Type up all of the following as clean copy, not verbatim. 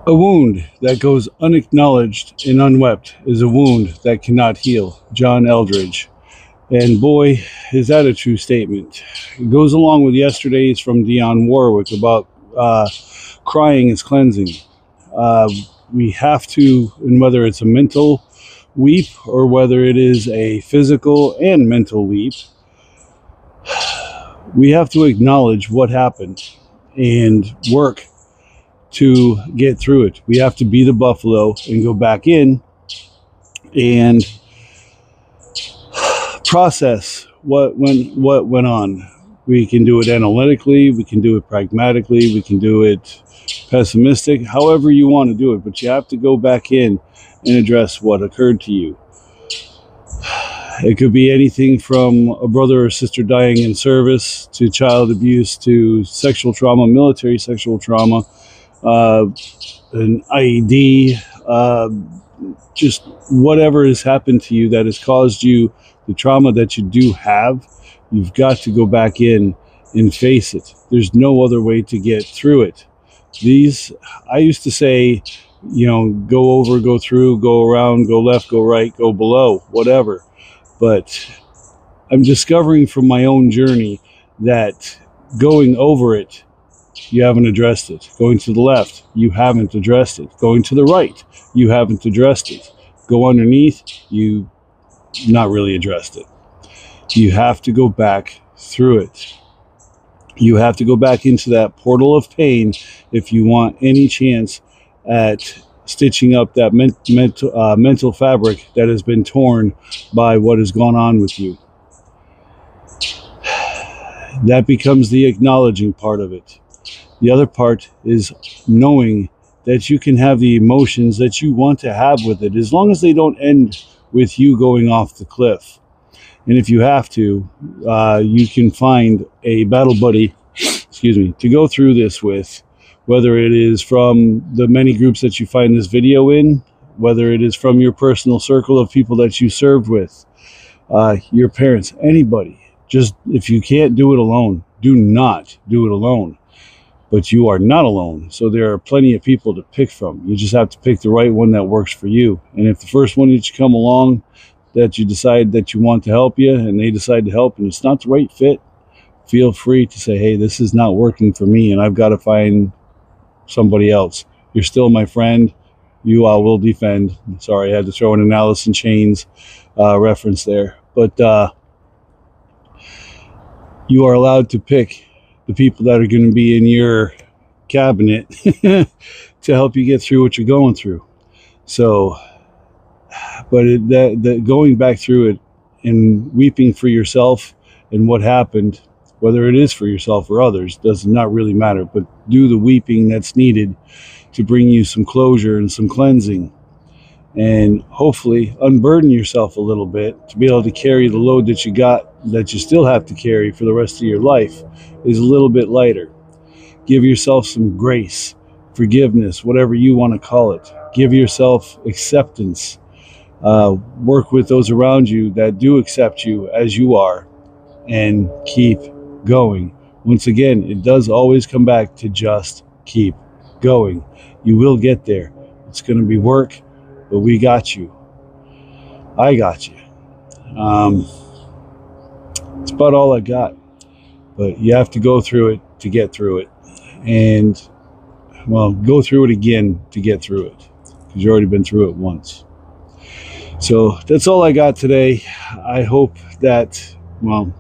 A wound that goes unacknowledged and unwept is a wound that cannot heal. John Eldridge. And boy, is that a true statement. It goes along with yesterday's from Dionne Warwick about crying is cleansing. Uh, we have to, and whether it's a mental weep or whether it is a physical and mental weep, we have to acknowledge what happened and work to get through it. We have to be the buffalo and go back in and process what went on. We can do it analytically, we can do it pragmatically, we can do it pessimistic, however you want to do it, but you have to go back in and address what occurred to you. It could be anything from a brother or sister dying in service to child abuse to sexual trauma, military sexual trauma, an IED, just whatever has happened to you that has caused you the trauma that you do have. You've got to go back in and face it. There's no other way to get through it. I used to say, go over, go through, go around, go left, go right, go below, whatever. But I'm discovering from my own journey that going over it, you haven't addressed it. Going to the left, you haven't addressed it. Going to the right, you haven't addressed it. Go underneath, you not really addressed it. You have to go back through it. You have to go back into that portal of pain if you want any chance at stitching up that mental fabric that has been torn by what has gone on with you. That becomes the acknowledging part of it. The other part is knowing that you can have the emotions that you want to have with it, as long as they don't end with you going off the cliff. And if you have to, you can find a battle buddy, to go through this with, whether it is from the many groups that you find this video in, whether it is from your personal circle of people that you served with, your parents, anybody. Just, if you can't do it alone, do not do it alone. But you are not alone. So there are plenty of people to pick from. You just have to pick the right one that works for you. And if the first one that you come along, that you decide that you want to help you, and they decide to help, and it's not the right fit, feel free to say, hey, this is not working for me, and I've got to find somebody else. You're still my friend. You will defend. Sorry, I had to throw in an Alice in Chains reference there. But you are allowed to pick the people that are going to be in your cabinet to help you get through what you're going through. So, but going back through it and weeping for yourself and what happened, whether it is for yourself or others, does not really matter. But do the weeping that's needed to bring you some closure and some cleansing, and hopefully unburden yourself a little bit to be able to carry the load that you got, that you still have to carry for the rest of your life, is a little bit lighter. Give yourself some grace, forgiveness, whatever you want to call it. Give yourself acceptance. Work with those around you that do accept you as you are, and keep going. Once again, it does always come back to just keep going. You will get there. It's going to be work, but we got you. I got you. It's about all I got. But you have to go through it to get through it. And, well, go through it again to get through it, because you've already been through it once. So that's all I got today. I hope that, well,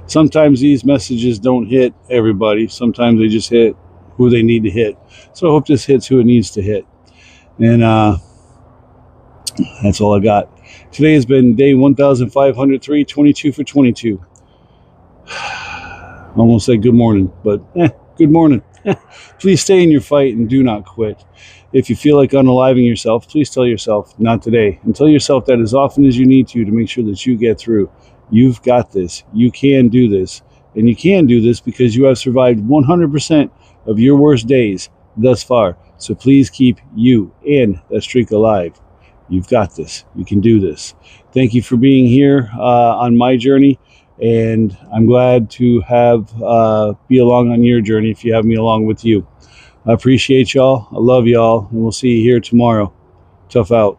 sometimes these messages don't hit everybody. Sometimes they just hit who they need to hit. So I hope this hits who it needs to hit. And that's all I got. Today has been day 1503, 22 for 22. Almost said good morning, but good morning. Please stay in your fight and do not quit. If you feel like unaliving yourself, please tell yourself, not today. And tell yourself that as often as you need to make sure that you get through. You've got this. You can do this. And you can do this because you have survived 100% of your worst days thus far. So please keep you and that streak alive. You've got this. You can do this. Thank you for being here on my journey. And I'm glad to have be along on your journey if you have me along with you. I appreciate y'all. I love y'all, and we'll see you here tomorrow. Tough out.